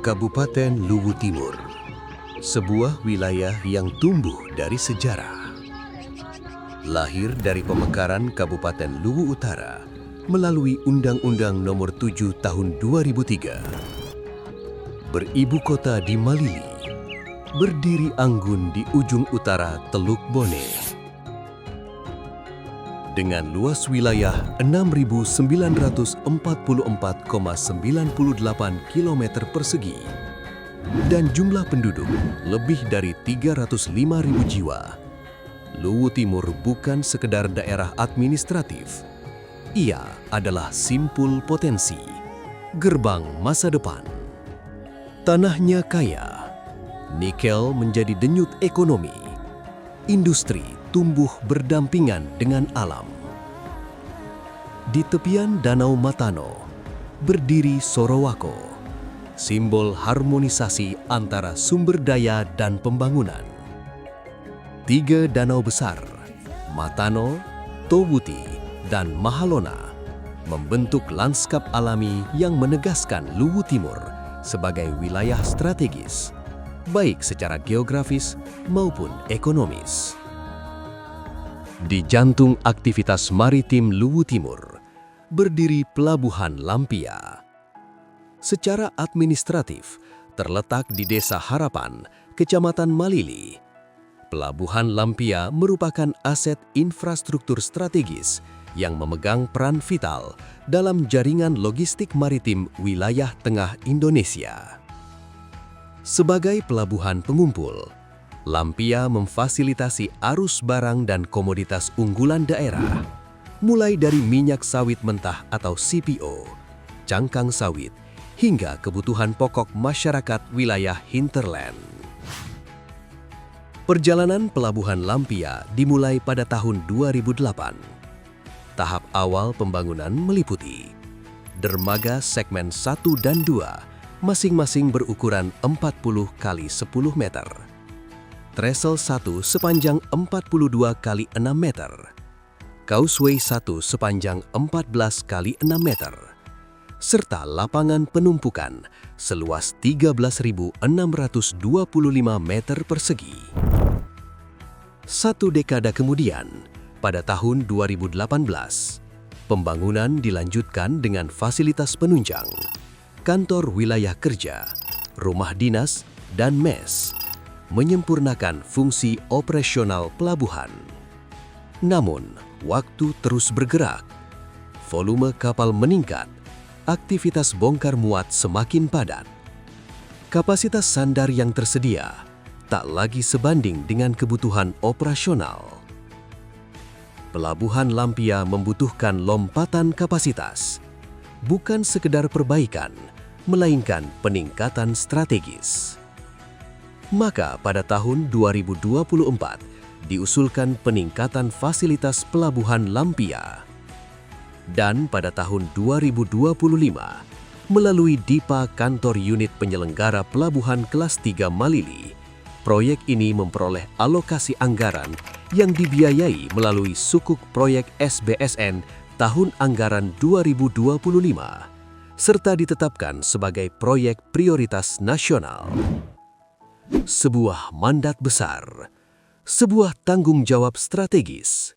Kabupaten Luwu Timur, sebuah wilayah yang tumbuh dari sejarah. Lahir dari pemekaran Kabupaten Luwu Utara melalui Undang-Undang Nomor 7 Tahun 2003. Beribu kota di Malili, berdiri anggun di ujung utara Teluk Bone. Dengan luas wilayah 6.944,98 km persegi dan jumlah penduduk lebih dari 305.000 jiwa, Luwu Timur bukan sekedar daerah administratif. Ia adalah simpul potensi, gerbang masa depan. Tanahnya kaya, nikel menjadi denyut ekonomi, industri tumbuh berdampingan dengan alam. Di tepian Danau Matano, berdiri Sorowako, simbol harmonisasi antara sumber daya dan pembangunan. Tiga danau besar, Matano, Towuti, dan Mahalona, membentuk lanskap alami yang menegaskan Luwu Timur sebagai wilayah strategis, baik secara geografis maupun ekonomis. Di jantung aktivitas maritim Luwu Timur, berdiri Pelabuhan Lampia. Secara administratif, terletak di Desa Harapan, Kecamatan Malili. Pelabuhan Lampia merupakan aset infrastruktur strategis yang memegang peran vital dalam jaringan logistik maritim wilayah tengah Indonesia. Sebagai pelabuhan pengumpul, Lampia memfasilitasi arus barang dan komoditas unggulan daerah, mulai dari minyak sawit mentah atau CPO, cangkang sawit, hingga kebutuhan pokok masyarakat wilayah hinterland. Perjalanan Pelabuhan Lampia dimulai pada tahun 2008. Tahap awal pembangunan meliputi dermaga segmen 1 dan 2, masing-masing berukuran 40 x 10 meter. Trestle 1 sepanjang 42 x 6 meter, Causeway 1 sepanjang 14 x 6 meter, serta lapangan penumpukan seluas 13.625 meter persegi. Satu dekada kemudian, pada tahun 2018, pembangunan dilanjutkan dengan fasilitas penunjang, kantor wilayah kerja, rumah dinas, dan mes, menyempurnakan fungsi operasional pelabuhan. Namun, waktu terus bergerak. Volume kapal meningkat, aktivitas bongkar muat semakin padat. Kapasitas sandar yang tersedia tak lagi sebanding dengan kebutuhan operasional. Pelabuhan Lampia membutuhkan lompatan kapasitas, bukan sekedar perbaikan, melainkan peningkatan strategis. Maka pada tahun 2024 diusulkan peningkatan fasilitas Pelabuhan Lampia. Dan pada tahun 2025, melalui DIPA Kantor Unit Penyelenggara Pelabuhan Kelas 3 Malili, proyek ini memperoleh alokasi anggaran yang dibiayai melalui sukuk proyek SBSN tahun anggaran 2025, serta ditetapkan sebagai proyek prioritas nasional. Sebuah mandat besar, sebuah tanggung jawab strategis.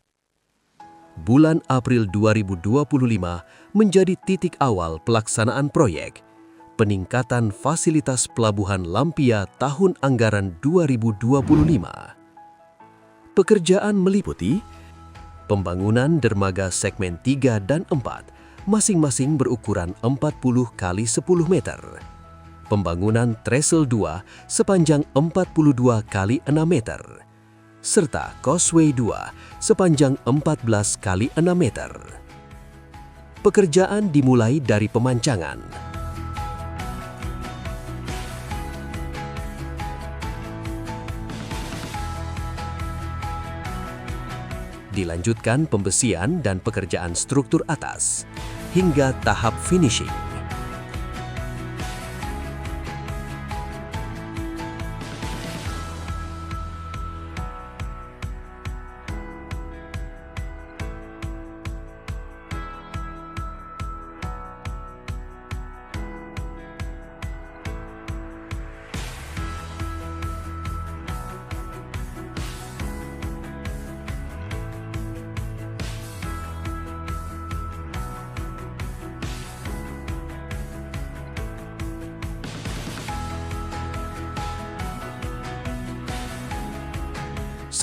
Bulan April 2025 menjadi titik awal pelaksanaan proyek peningkatan fasilitas Pelabuhan Lampia tahun anggaran 2025. Pekerjaan meliputi pembangunan dermaga segmen 3 dan 4, masing-masing berukuran 40 x 10 meter. Pembangunan Trestle 2 sepanjang 42 x 6 meter, serta Causeway 2 sepanjang 14 x 6 meter. Pekerjaan dimulai dari pemancangan. Dilanjutkan pembesian dan pekerjaan struktur atas, hingga tahap finishing.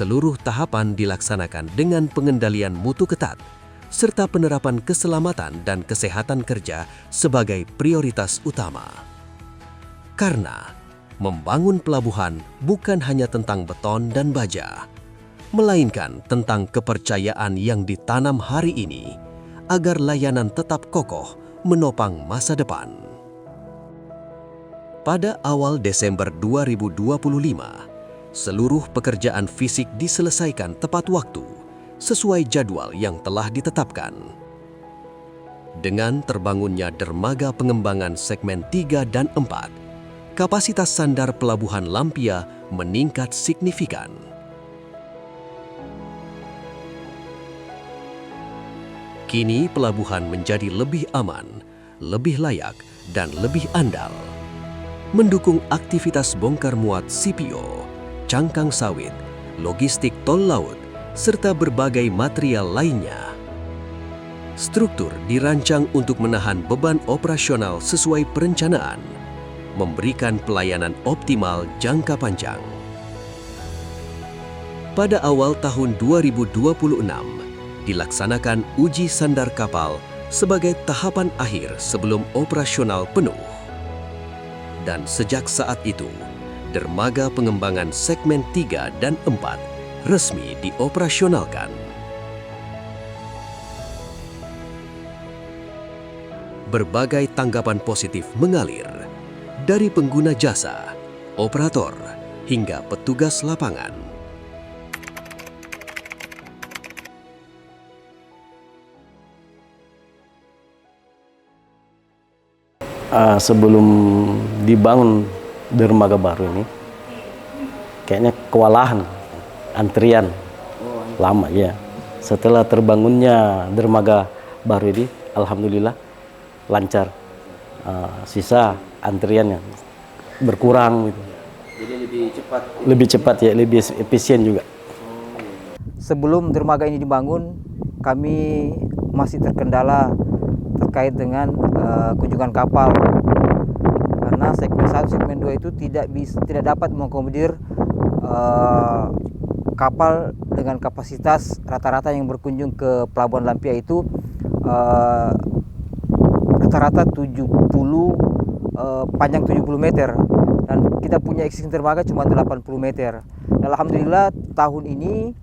Seluruh tahapan dilaksanakan dengan pengendalian mutu ketat, serta penerapan keselamatan dan kesehatan kerja sebagai prioritas utama. Karena membangun pelabuhan bukan hanya tentang beton dan baja, melainkan tentang kepercayaan yang ditanam hari ini agar layanan tetap kokoh menopang masa depan. Pada awal Desember 2025, seluruh pekerjaan fisik diselesaikan tepat waktu sesuai jadwal yang telah ditetapkan. Dengan terbangunnya dermaga pengembangan segmen 3 dan 4, kapasitas sandar pelabuhan Lampia meningkat signifikan. Kini pelabuhan menjadi lebih aman, lebih layak, dan lebih andal, mendukung aktivitas bongkar muat CPO, cangkang sawit, logistik tol laut, serta berbagai material lainnya. Struktur dirancang untuk menahan beban operasional sesuai perencanaan, memberikan pelayanan optimal jangka panjang. Pada awal tahun 2026, dilaksanakan uji sandar kapal sebagai tahapan akhir sebelum operasional penuh. Dan sejak saat itu, dermaga pengembangan segmen 3 dan 4 resmi dioperasionalkan. Berbagai tanggapan positif mengalir dari pengguna jasa, operator, hingga petugas lapangan. Sebelum dibangun dermaga baru ini, kayaknya kewalahan, antrian lama ya. Setelah terbangunnya dermaga baru ini, alhamdulillah lancar. Sisa antriannya berkurang gitu. Jadi lebih cepat. Lebih cepat ya, lebih efisien juga. Sebelum dermaga ini dibangun, kami masih terkendala terkait dengan kunjungan kapal. Karena segmen 1, segmen 2 itu tidak dapat mengakomodir kapal dengan kapasitas rata-rata yang berkunjung ke Pelabuhan Lampia itu rata-rata 70 panjang 70 meter, dan kita punya existing dermaga cuma 80 meter. Dan alhamdulillah tahun ini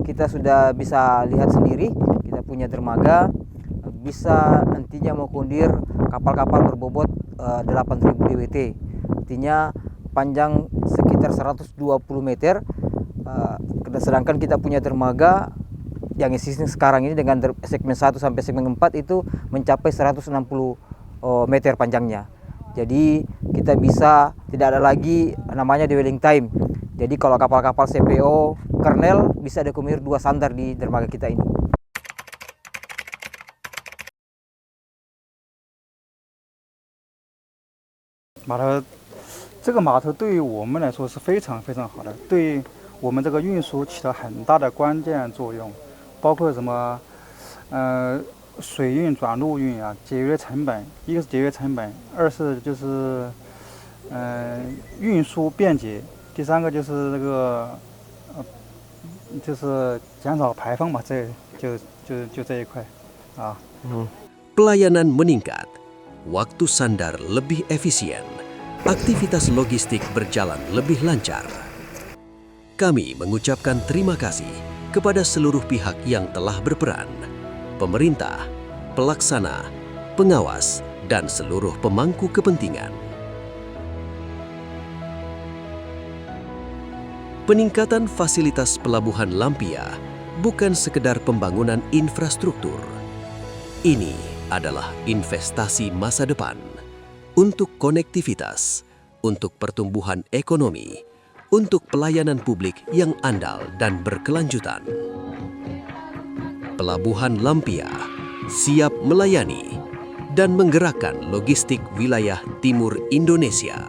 kita sudah bisa lihat sendiri, kita punya dermaga bisa nantinya mengakomodir kapal-kapal berbobot 8.000 DWT. Artinya panjang sekitar 120 meter. Sedangkan kita punya dermaga yang existing sekarang ini dengan segmen 1 sampai segmen 4 itu mencapai 160 meter panjangnya. Jadi kita bisa tidak ada lagi namanya dwelling time. Jadi kalau kapal-kapal CPO kernel bisa diakomodir 2 sandar di dermaga kita ini. 这个码头对于我们来说是非常非常好的，对我们这个运输起到很大的关键作用，包括什么水运转陆运啊，节约成本，一个是节约成本，二是就是运输便捷，第三个就是这个就是减少排放嘛，这这一块啊。Pelayanan meningkat, waktu sandar lebih efisien, aktivitas logistik berjalan lebih lancar. Kami mengucapkan terima kasih kepada seluruh pihak yang telah berperan, pemerintah, pelaksana, pengawas, dan seluruh pemangku kepentingan. Peningkatan fasilitas Pelabuhan Lampia bukan sekedar pembangunan infrastruktur. Ini adalah investasi masa depan untuk konektivitas, untuk pertumbuhan ekonomi, untuk pelayanan publik yang andal dan berkelanjutan. Pelabuhan Lampia siap melayani dan menggerakkan logistik wilayah timur Indonesia.